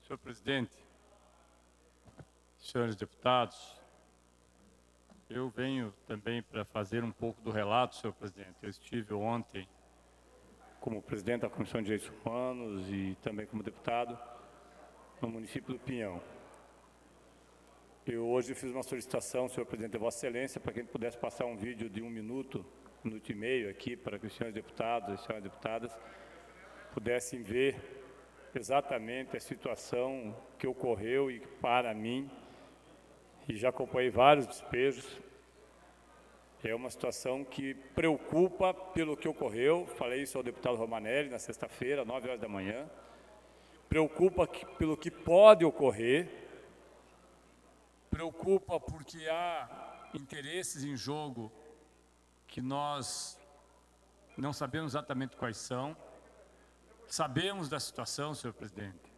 Senhor presidente, senhores deputados, eu venho também para fazer um pouco do relato, senhor presidente. Eu estive ontem como presidente da Comissão de Direitos Humanos e também como deputado no município do Pinhão. Eu hoje fiz uma solicitação, senhor presidente de Vossa Excelência, para que a gente pudesse passar um vídeo de 1 minuto e meio aqui, para que os senhores deputados e senhoras deputadas pudessem ver exatamente a situação que ocorreu e para mim, e já acompanhei vários despejos, é uma situação que preocupa pelo que ocorreu. Falei isso ao deputado Romanelli na sexta-feira, 9 horas da manhã. Preocupa pelo que pode ocorrer, preocupa porque há interesses em jogo que nós não sabemos exatamente quais são. Sabemos da situação, senhor presidente,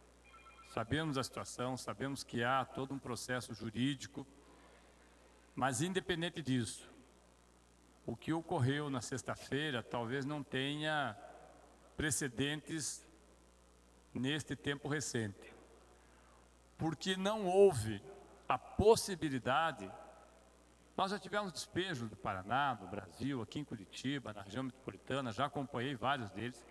sabemos da situação, sabemos que há todo um processo jurídico, mas independente disso, o que ocorreu na sexta-feira talvez não tenha precedentes neste tempo recente, porque não houve a possibilidade. Nós já tivemos despejos do Paraná, do Brasil, aqui em Curitiba, na região metropolitana, já acompanhei vários deles,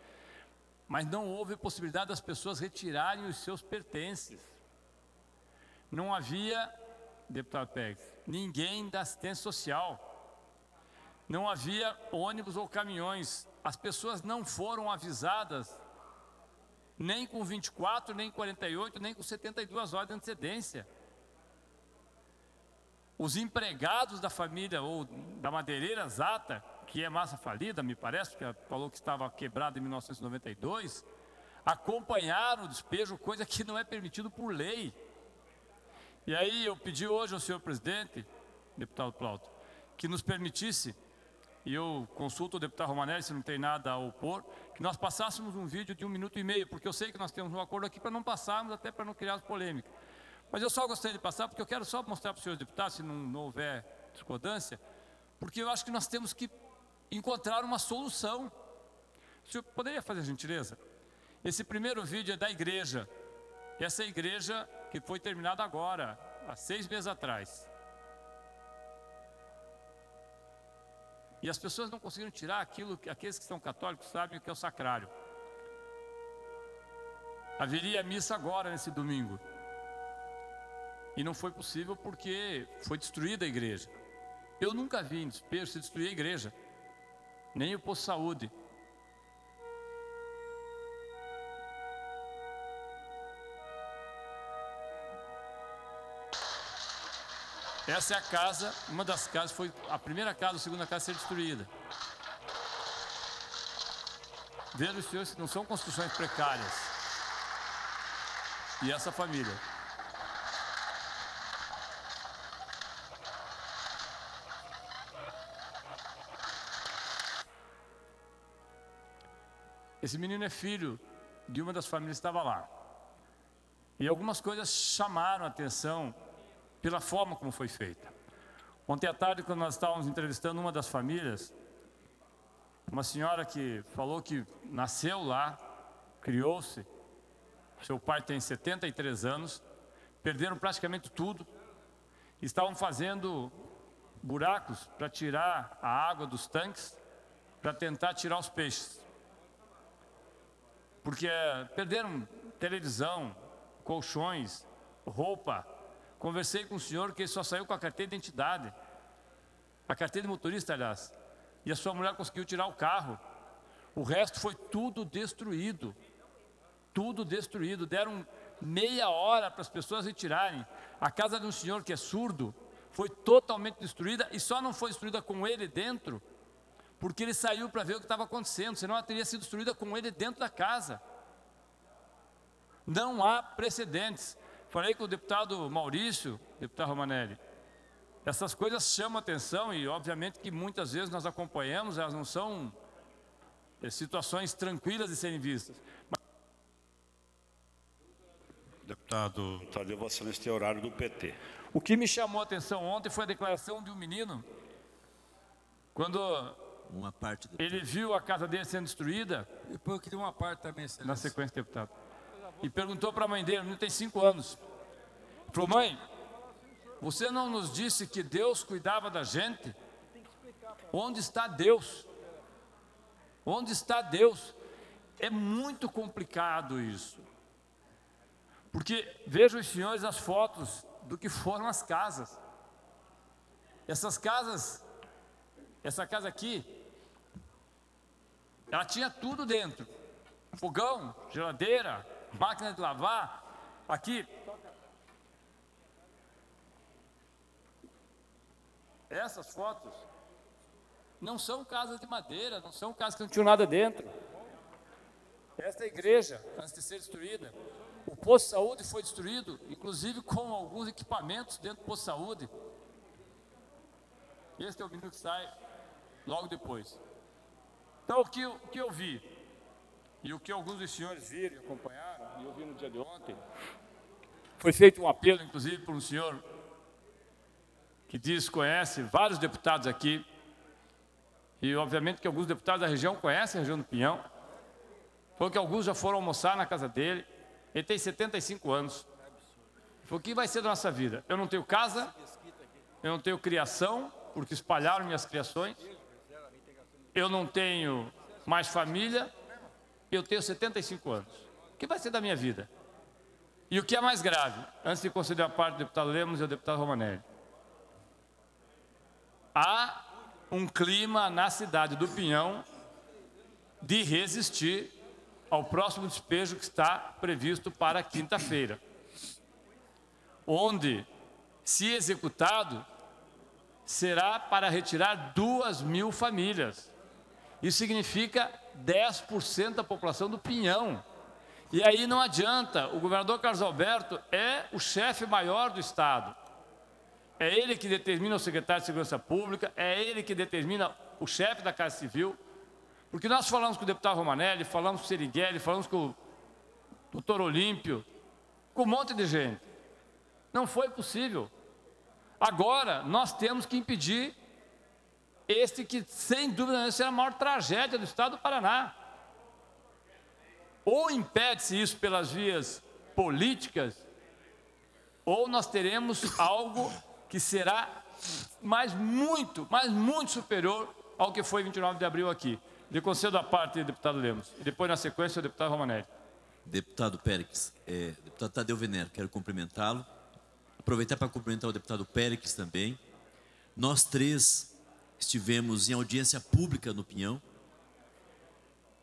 mas não houve possibilidade das pessoas retirarem os seus pertences. Não havia, deputado Pérez, ninguém da assistência social. Não havia ônibus ou caminhões. As pessoas não foram avisadas, nem com 24, nem com 48, nem com 72 horas de antecedência. Os empregados da família ou da madeireira Zata, que é massa falida, me parece, porque ela falou que estava quebrada em 1992, acompanharam o despejo, coisa que não é permitido por lei. E aí eu pedi hoje ao senhor presidente, deputado Plauto, que nos permitisse, e eu consulto o deputado Romanelli se não tem nada a opor, que nós passássemos um vídeo de 1 minuto e meio, porque eu sei que nós temos um acordo aqui para não passarmos, até para não criar polêmica. Mas eu só gostaria de passar, porque eu quero só mostrar para os senhores deputados, se não houver discordância, porque eu acho que nós temos que encontrar uma solução. O senhor poderia fazer a gentileza? Esse primeiro vídeo é da igreja. Essa é a igreja que foi terminada agora, há 6 meses atrás. E as pessoas não conseguiram tirar aquilo que aqueles que são católicos sabem o que é o sacrário. Haveria missa agora, nesse domingo. E não foi possível porque foi destruída a igreja. Eu nunca vi em despejo se destruir a igreja, nem o posto de saúde. Essa é a casa, uma das casas, foi a primeira casa, a segunda casa a ser destruída. Vejam os senhores que não são construções precárias. E essa família. Esse menino é filho de uma das famílias que estava lá. E algumas coisas chamaram a atenção pela forma como foi feita. Ontem à tarde, quando nós estávamos entrevistando uma das famílias, uma senhora que falou que nasceu lá, criou-se, seu pai tem 73 anos, perderam praticamente tudo, estavam fazendo buracos para tirar a água dos tanques, para tentar tirar os peixes. Porque perderam televisão, colchões, roupa. Conversei com o senhor que ele só saiu com a carteira de identidade, a carteira de motorista, aliás, e a sua mulher conseguiu tirar o carro. O resto foi tudo destruído, deram meia hora para as pessoas retirarem. A casa de um senhor que é surdo foi totalmente destruída, e só não foi destruída com ele dentro, porque ele saiu para ver o que estava acontecendo, senão ela teria sido destruída com ele dentro da casa. Não há precedentes. Falei com o deputado Maurício, deputado Romanelli, essas coisas chamam atenção e obviamente que muitas vezes nós acompanhamos, elas não são situações tranquilas de serem vistas. Deputado, Vossa Excelência tem horário do PT. O que me chamou a atenção ontem foi a declaração de um menino, quando ele viu a casa dele sendo destruída. Depois eu queria uma parte também, excelência. Na sequência, deputado. e perguntou para a mãe dele, o menino tem 5 anos. Falou: mãe, você não nos disse que Deus cuidava da gente? Onde está Deus? Onde está Deus? É muito complicado isso. Porque vejam os senhores as fotos do que foram as casas. Essas casas, essa casa aqui, ela tinha tudo dentro. Fogão, geladeira, máquina de lavar. Aqui, essas fotos não são casas de madeira, não são casas que não tinham nada dentro. Esta igreja, antes de ser destruída, o posto de saúde foi destruído, inclusive com alguns equipamentos dentro do posto de saúde. Este é o menino que sai logo depois. Então, o que eu vi, e o que alguns dos senhores viram e acompanharam, e eu vi no dia de ontem, foi feito um apelo, inclusive, por um senhor que diz, conhece vários deputados aqui, e obviamente que alguns deputados da região conhecem a região do Pinhão, falou que alguns já foram almoçar na casa dele. Ele tem 75 anos. Ele falou: o que vai ser da nossa vida? Eu não tenho casa, eu não tenho criação, porque espalharam minhas criações, eu não tenho mais família, eu tenho 75 anos. O que vai ser da minha vida? E o que é mais grave, antes de conceder a parte do deputado Lemos e do deputado Romanelli, há um clima na cidade do Pinhão de resistir ao próximo despejo que está previsto para quinta-feira, onde, se executado, será para retirar 2.000 famílias. Isso significa 10% da população do Pinhão. E aí não adianta, o governador Carlos Alberto é o chefe maior do Estado. É ele que determina o secretário de Segurança Pública, é ele que determina o chefe da Casa Civil. Porque nós falamos com o deputado Romanelli, falamos com o Serigueli, falamos com o doutor Olímpio, com um monte de gente. Não foi possível. Agora, nós temos que impedir este que, sem dúvida, será a maior tragédia do Estado do Paraná. Ou impede-se isso pelas vias políticas, ou nós teremos algo que será muito superior ao que foi 29 de abril aqui. Lhe concedo a parte, deputado Lemos, e depois, na sequência, o deputado Romanelli. Deputado Pérez, deputado Tadeu Venero, quero cumprimentá-lo. Aproveitar para cumprimentar o deputado Pérez também. Nós três estivemos em audiência pública no Pinhão,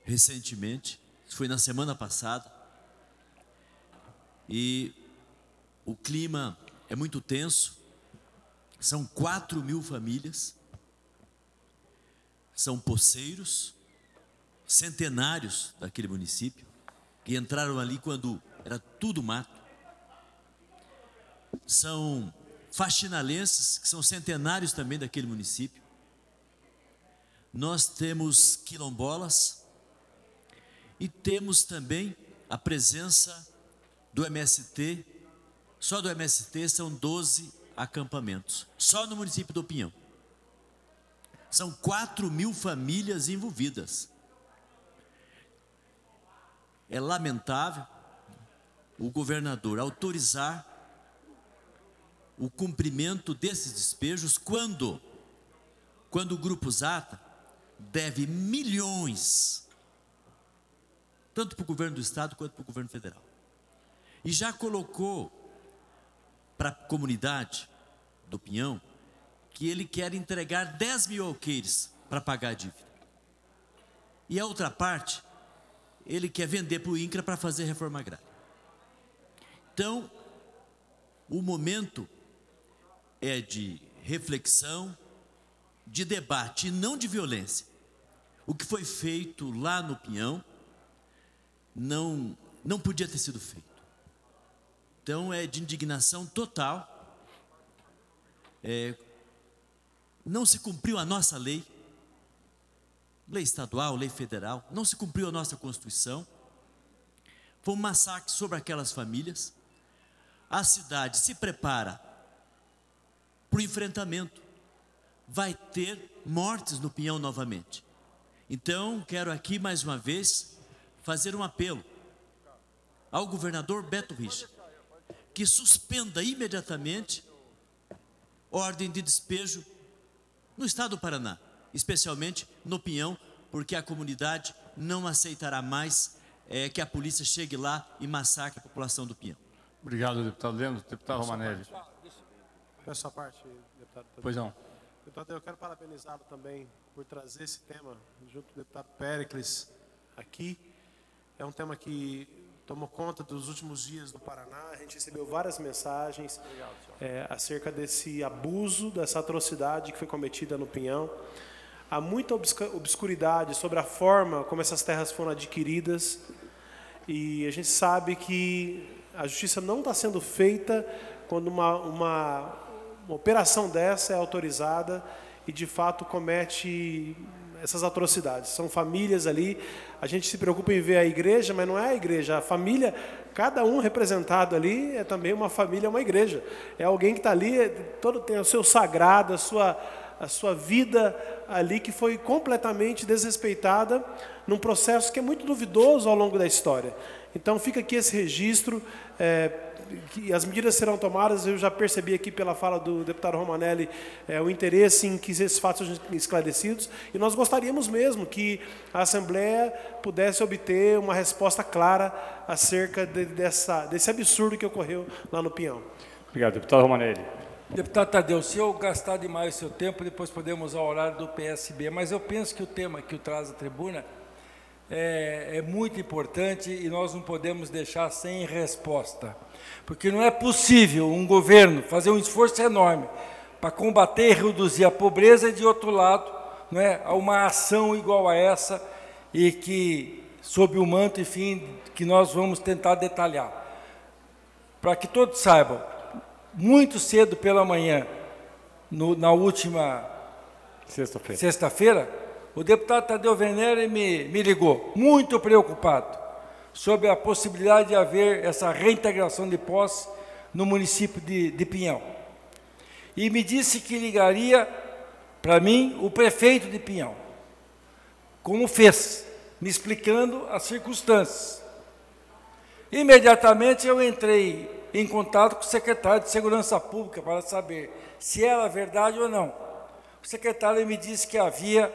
recentemente, foi na semana passada, e o clima é muito tenso, são 4.000 famílias, são poceiros, centenários daquele município, que entraram ali quando era tudo mato. São faxinalenses, que são centenários também daquele município. Nós temos quilombolas e temos também a presença do MST. Só do MST são 12 acampamentos, só no município do Pinhão. São 4.000 famílias envolvidas. É lamentável o governador autorizar o cumprimento desses despejos quando o Grupo Zata deve milhões, tanto para o governo do Estado quanto para o governo federal. E já colocou para a comunidade do Pinhão que ele quer entregar 10.000 alqueires para pagar a dívida. E a outra parte, ele quer vender para o INCRA para fazer reforma agrária. Então, o momento é de reflexão, de debate e não de violência. O que foi feito lá no Pinhão não podia ter sido feito. Então, é de indignação total. Não se cumpriu a nossa lei estadual, lei federal, não se cumpriu a nossa Constituição. Foi um massacre sobre aquelas famílias. A cidade se prepara para o enfrentamento. Vai ter mortes no Pinhão novamente. Então, quero aqui mais uma vez fazer um apelo. ao governador Beto Richa que suspenda imediatamente ordem de despejo no estado do Paraná, especialmente no Pinhão, porque a comunidade não aceitará mais que a polícia chegue lá e massacre a população do Pinhão. Obrigado, deputado Lemos. Deputado Romanelli. Essa parte, deputado. Pois não. Deputado, eu quero parabenizá-lo também por trazer esse tema, junto com o deputado Péricles, aqui. É um tema que tomou conta dos últimos dias do Paraná. A gente recebeu várias mensagens acerca desse abuso, dessa atrocidade que foi cometida no Pinhão. Há muita obscuridade sobre a forma como essas terras foram adquiridas. E a gente sabe que a justiça não está sendo feita quando uma operação dessa é autorizada e, de fato, comete essas atrocidades. São famílias ali, a gente se preocupa em ver a igreja, mas não é a igreja, a família, cada um representado ali é também uma família, é uma igreja. É alguém que está ali, tem o seu sagrado, a sua vida ali que foi completamente desrespeitada num processo que é muito duvidoso ao longo da história. Então fica aqui esse registro, que as medidas serão tomadas. Eu já percebi aqui pela fala do deputado Romanelli o interesse em que esses fatos sejam esclarecidos, e nós gostaríamos mesmo que a Assembleia pudesse obter uma resposta clara acerca desse absurdo que ocorreu lá no Pinhão. Obrigado, deputado Romanelli. Deputado Tadeu, se eu gastar demais o seu tempo, depois podemos usar o horário do PSB, mas eu penso que o tema que o traz à tribuna é muito importante e nós não podemos deixar sem resposta. Porque não é possível um governo fazer um esforço enorme para combater e reduzir a pobreza e, de outro lado, não é, uma ação igual a essa e que, sob o manto, enfim, que nós vamos tentar detalhar. Para que todos saibam, muito cedo pela manhã, na última sexta-feira, o deputado Tadeu Venere me ligou, muito preocupado, sobre a possibilidade de haver essa reintegração de posse no município de Pinhão. E me disse que ligaria para mim o prefeito de Pinhão, como fez, me explicando as circunstâncias. Imediatamente eu entrei em contato com o secretário de Segurança Pública para saber se era verdade ou não. O secretário me disse que havia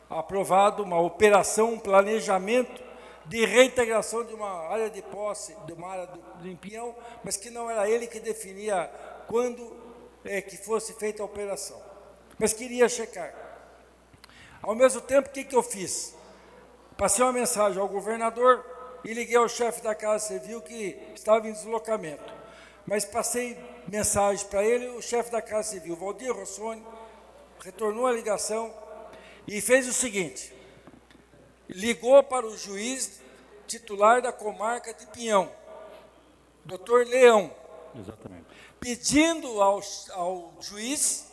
aprovado uma operação, um planejamento de reintegração de uma área de posse, de uma área do Pinhão, mas que não era ele que definia quando que fosse feita a operação. Mas queria checar. Ao mesmo tempo, o que eu fiz? Passei uma mensagem ao governador e liguei ao chefe da Casa Civil, que estava em deslocamento. Mas passei mensagem para ele, o chefe da Casa Civil, Valdir Rossoni, retornou a ligação e fez o seguinte: ligou para o juiz titular da comarca de Pinhão, doutor Leão, Exatamente. pedindo ao juiz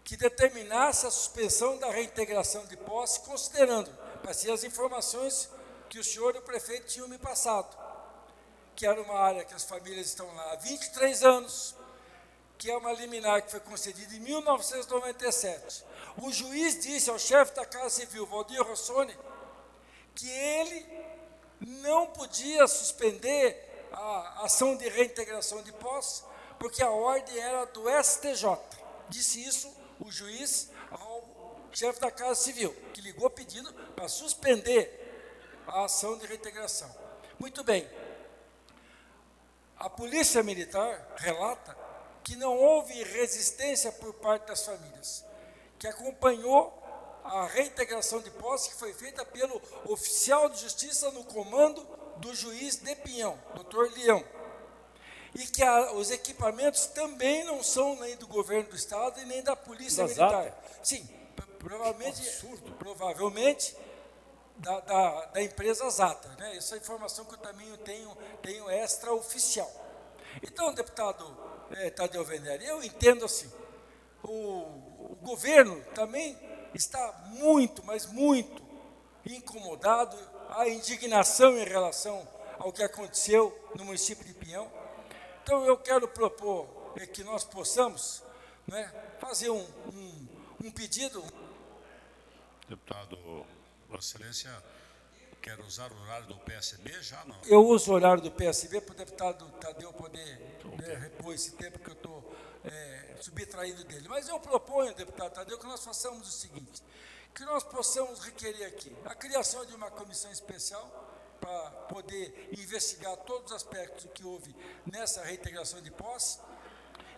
que determinasse a suspensão da reintegração de posse, considerando, passei as informações que o senhor e o prefeito tinham me passado, que era uma área que as famílias estão lá há 23 anos, que é uma liminar que foi concedida em 1997. O juiz disse ao chefe da Casa Civil, Valdir Rossoni, que ele não podia suspender a ação de reintegração de posse, porque a ordem era do STJ. Disse isso o juiz ao chefe da Casa Civil, que ligou pedindo para suspender a ação de reintegração. Muito bem. A Polícia Militar relata que não houve resistência por parte das famílias, que acompanhou a reintegração de posse que foi feita pelo oficial de justiça no comando do juiz de Pinhão, doutor Leão, e que os equipamentos também não são nem do governo do estado e nem da Polícia Militar. Sim, provavelmente da empresa Zata, né? Essa informação que eu também tenho extraoficial. Então, deputado Tadeu Venere, eu entendo assim, o governo também está muito, mas muito incomodado, a indignação em relação ao que aconteceu no município de Pinhão. Então, eu quero propor que nós possamos, né, fazer um pedido. Deputado, Vossa Excelência quer usar o horário do PSB já não? Eu uso o horário do PSB para o deputado Tadeu poder repor esse tempo que eu estou subtraindo dele. Mas eu proponho, deputado Tadeu, que nós façamos o seguinte, que nós possamos requerer aqui a criação de uma comissão especial para poder investigar todos os aspectos que houve nessa reintegração de posse.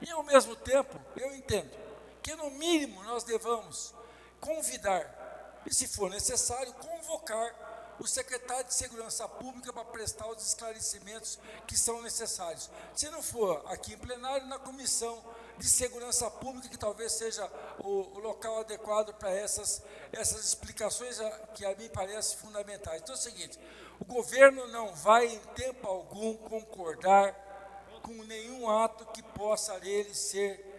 E, ao mesmo tempo, eu entendo que, no mínimo, nós devamos convidar, e, se for necessário, convocar o secretário de Segurança Pública para prestar os esclarecimentos que são necessários. Se não for aqui em plenário, na Comissão de Segurança Pública, que talvez seja o local adequado para essas explicações que a mim parecem fundamentais. Então é o seguinte, o governo não vai em tempo algum concordar com nenhum ato que possa ele ser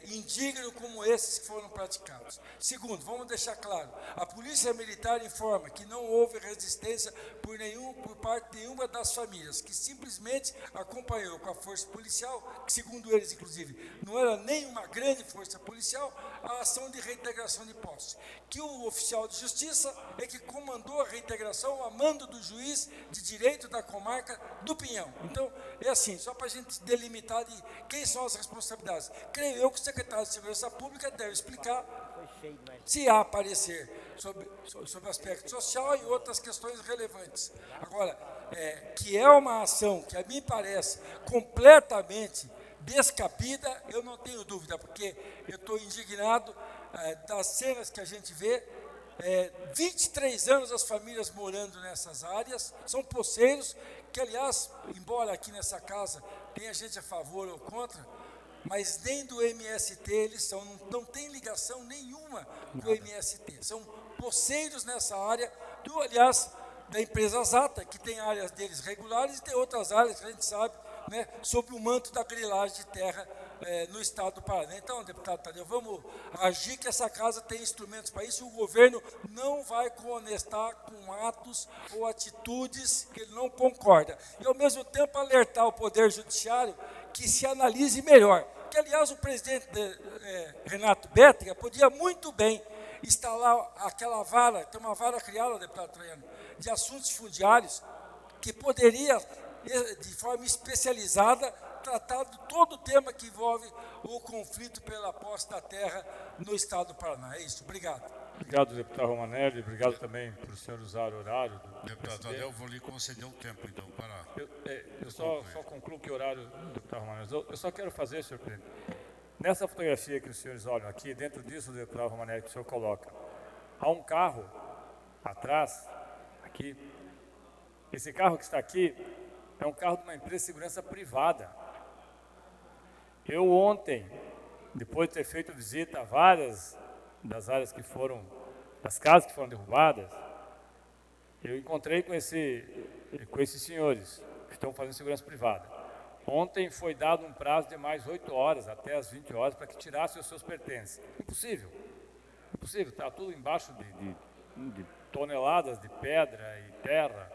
indigno como esses que foram praticados. Segundo, vamos deixar claro, a Polícia Militar informa que não houve resistência por parte de nenhuma das famílias, que simplesmente acompanhou com a força policial, que segundo eles, inclusive, não era nem uma grande força policial, a ação de reintegração de posse. Que o oficial de justiça é que comandou a reintegração a mando do juiz de direito da comarca do Pinhão. Então, é assim, só para a gente delimitar de quem são as responsabilidades. Creio eu que o secretário de Segurança Pública deve explicar se há parecer sobre aspecto social e outras questões relevantes. Agora, que é uma ação que a mim parece completamente descabida, eu não tenho dúvida, porque eu estou indignado das cenas que a gente vê, 23 anos as famílias morando nessas áreas, são poceiros, que aliás, embora aqui nessa casa tenha gente a favor ou contra, mas nem do MST eles são, não tem ligação nenhuma com o MST, são poceiros nessa área, aliás, da empresa Zata, que tem áreas deles regulares e tem outras áreas que a gente sabe, né, sob o manto da grilagem de terra no estado do Paraná. Então, deputado Tadeu, vamos agir que essa casa tem instrumentos para isso e o governo não vai cohonestar com atos ou atitudes que ele não concorda. E, ao mesmo tempo, alertar o Poder Judiciário que se analise melhor. Que, aliás, o presidente Renato Bétega podia muito bem instalar aquela vara, tem uma vara criada, deputado Troiano, de assuntos fundiários, que poderia, de forma especializada, tratar de todo o tema que envolve o conflito pela posse da terra no estado do Paraná. É isso, obrigado. Obrigado, deputado Romanelli, obrigado também por o senhor usar o horário. Deputado Tadeu, eu vou lhe conceder um tempo, então, para... Eu só concluo que o horário, deputado Romanelli, eu só quero fazer, senhor presidente, nessa fotografia que os senhores olham aqui, dentro disso, deputado Romanelli, que o senhor coloca, há um carro atrás, aqui. Esse carro que está aqui é um carro de uma empresa de segurança privada. Eu ontem, depois de ter feito visita a várias das áreas que foram, das casas que foram derrubadas, eu encontrei com esses senhores que estão fazendo segurança privada. Ontem foi dado um prazo de mais 8 horas, até as 20 horas, para que tirassem os seus pertences. Impossível. Impossível, está tudo embaixo de toneladas de pedra e terra.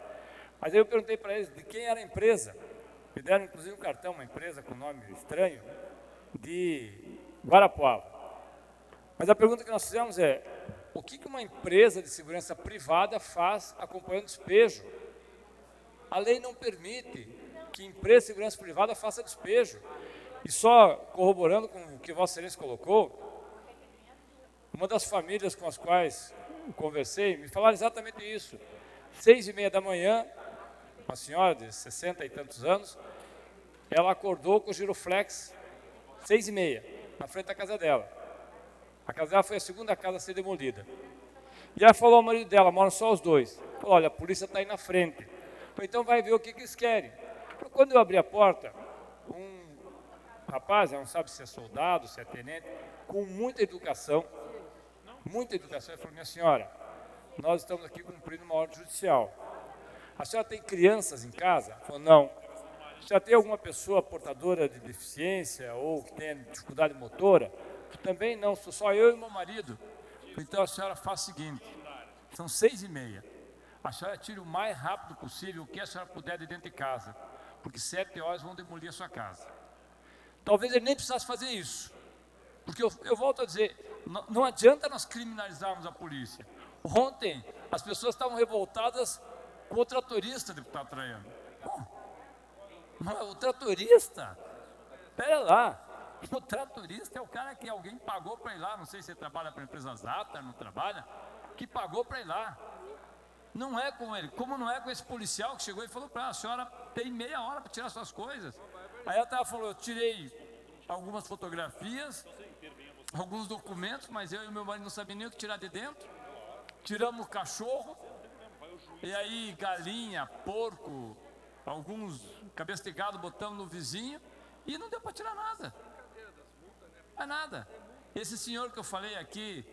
Mas aí eu perguntei para eles de quem era a empresa. Me deram inclusive um cartão, uma empresa com nome estranho, de Guarapuava. Mas a pergunta que nós fizemos é, o que uma empresa de segurança privada faz acompanhando despejo? A lei não permite que empresa de segurança privada faça despejo. E só corroborando com o que Vossa Excelência colocou, uma das famílias com as quais conversei me falaram exatamente isso. 6h30 da manhã, uma senhora de 60 e tantos anos, ela acordou com o giroflex 6h30, na frente da casa dela. A casa dela foi a segunda casa a ser demolida. E ela falou ao marido dela, moram só os dois. Falou, olha, a polícia está aí na frente. Falei, então vai ver o que eles querem. Quando eu abri a porta, um rapaz, não sabe se é soldado, se é tenente, com muita educação, ele falou, minha senhora, nós estamos aqui cumprindo uma ordem judicial. A senhora tem crianças em casa? Falou, não. A senhora tem alguma pessoa portadora de deficiência ou que tenha dificuldade motora? Também não, sou só eu e meu marido. Então a senhora faz o seguinte, são 6h30. A senhora tira o mais rápido possível o que a senhora puder de dentro de casa, porque 7 horas vão demolir a sua casa. Talvez ele nem precisasse fazer isso, porque eu volto a dizer, não adianta nós criminalizarmos a polícia. Ontem as pessoas estavam revoltadas com o tratorista, deputado Traiano. O tratorista, espera lá, o tratorista é o cara que alguém pagou para ir lá, não sei se ele trabalha para a empresa Zata, não trabalha, que pagou para ir lá. Não é com ele, como não é com esse policial que chegou e falou para ela, a senhora tem meia hora para tirar suas coisas. Aí ela falou, eu tirei algumas fotografias, alguns documentos, mas eu e meu marido não sabiam nem o que tirar de dentro. Tiramos o cachorro, e aí galinha, porco, alguns cabeça de gado botamos no vizinho, e não deu para tirar nada. Não é nada. Esse senhor que eu falei aqui,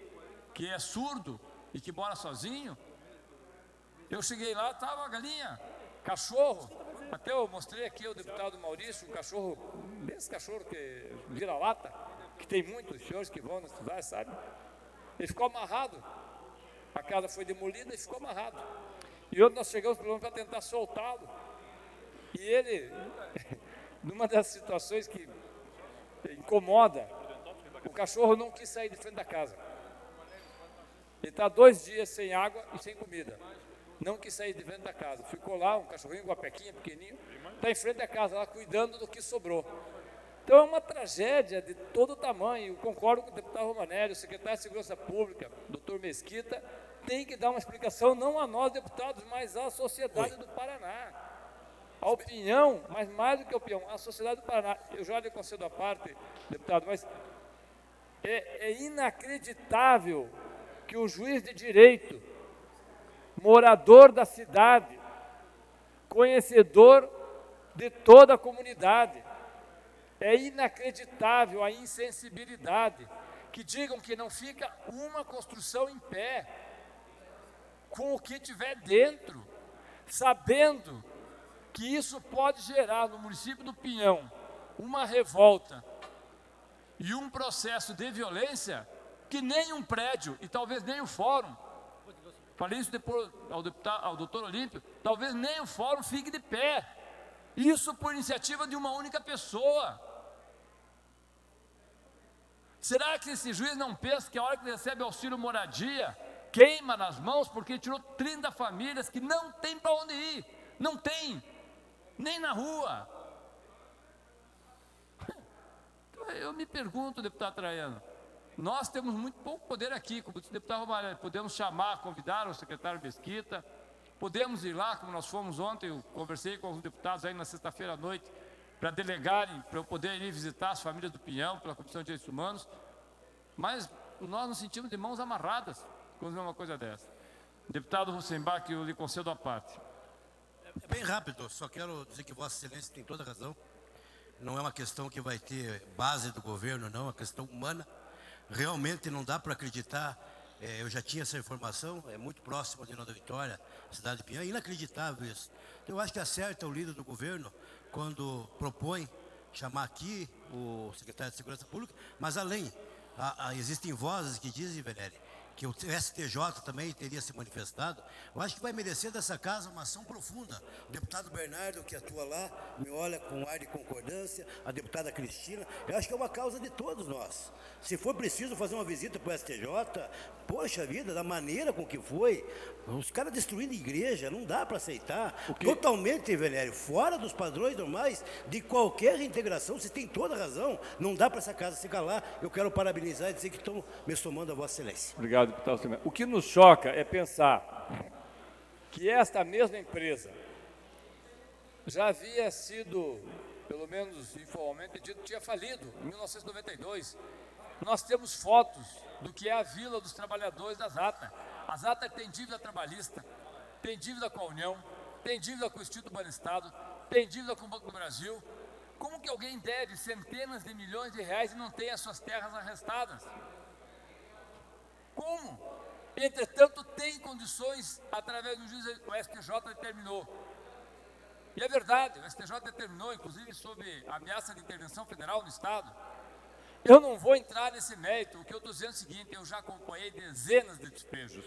que é surdo e que mora sozinho, eu cheguei lá, estava a galinha, cachorro, até eu mostrei aqui ao deputado Maurício, um cachorro, esse cachorro que vira-lata, que tem muitos senhores que vão nas cidades, sabe? Ele ficou amarrado, a casa foi demolida e ficou amarrado. E ontem nós chegamos para tentar soltá-lo. E ele, numa das situações que incomoda, o cachorro não quis sair de frente da casa. Ele está 2 dias sem água e sem comida. Não quis sair de frente da casa. Ficou lá, um cachorrinho, uma pequinha, pequenininho, está em frente da casa, lá cuidando do que sobrou. Então é uma tragédia de todo tamanho. Eu concordo com o deputado Romanelli, o secretário de Segurança Pública, doutor Mesquita, tem que dar uma explicação, não a nós deputados, mas à sociedade do Paraná. A opinião, mas mais do que a opinião, a sociedade do Paraná. Eu já lhe concedo a parte, deputado, mas é inacreditável que o juiz de direito, morador da cidade, conhecedor de toda a comunidade, é inacreditável a insensibilidade, que digam que não fica uma construção em pé, com o que tiver dentro, sabendo que isso pode gerar no município do Pinhão uma revolta e um processo de violência que nem um prédio e talvez nem o fórum, falei isso depois ao doutor Olímpio, talvez nem o fórum fique de pé, isso por iniciativa de uma única pessoa. Será que esse juiz não pensa que a hora que ele recebe auxílio moradia, queima nas mãos porque tirou 30 famílias que não tem para onde ir, não tem, nem na rua? Eu me pergunto, deputado Traiano, nós temos muito pouco poder aqui, como disse o deputado Romanelli, podemos chamar, convidar o secretário Mesquita, podemos ir lá, como nós fomos ontem, eu conversei com os deputados aí na sexta-feira à noite, para delegarem, para eu poder ir visitar as famílias do Pinhão, pela Comissão de Direitos Humanos, mas nós nos sentimos de mãos amarradas quando vê uma coisa dessa. Deputado Russenbach, eu lhe concedo a parte. É bem rápido, só quero dizer que Vossa Excelência tem toda a razão. Não é uma questão que vai ter base do governo, não, é uma questão humana. Realmente não dá para acreditar, eu já tinha essa informação, é muito próximo de Nova Vitória, cidade de Pinhão, é inacreditável isso. Eu acho que acerta o líder do governo quando propõe chamar aqui o secretário de Segurança Pública, mas além, existem vozes que dizem, Venéri, que o STJ também teria se manifestado. Eu acho que vai merecer dessa casa uma ação profunda. O deputado Bernardo, que atua lá, me olha com ar de concordância, a deputada Cristina. Eu acho que é uma causa de todos nós. Se for preciso fazer uma visita para o STJ, poxa vida, da maneira com que foi, os caras destruindo igreja, não dá para aceitar. Totalmente, Venério, fora dos padrões normais de qualquer reintegração, você tem toda a razão. Não dá para essa casa se calar. Eu quero parabenizar e dizer que estão me somando a Vossa Excelência. Obrigado, deputado. O que nos choca é pensar que esta mesma empresa já havia sido, pelo menos informalmente dito, tinha falido em 1992. Nós temos fotos do que é a Vila dos Trabalhadores da Zata. A Zata tem dívida trabalhista, tem dívida com a União, tem dívida com o Instituto Banestado, tem dívida com o Banco do Brasil. Como que alguém deve centenas de milhões de reais e não tem as suas terras arrestadas? Como? Entretanto, tem condições, através do juiz, o STJ determinou. E é verdade, o STJ determinou, inclusive, sob ameaça de intervenção federal no Estado. Eu não vou entrar nesse mérito, o que eu estou dizendo é o seguinte, eu já acompanhei dezenas de despejos.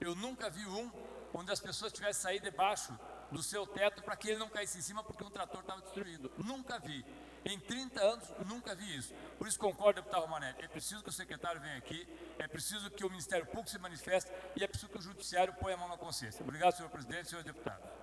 Eu nunca vi um onde as pessoas tivessem saído debaixo do seu teto para que ele não caísse em cima porque um trator estava destruído. Nunca vi. Em 30 anos, nunca vi isso. Por isso concordo, deputado Romanetti, é preciso que o secretário venha aqui, é preciso que o Ministério Público se manifeste e é preciso que o Judiciário ponha a mão na consciência. Obrigado, senhor presidente e senhores deputados.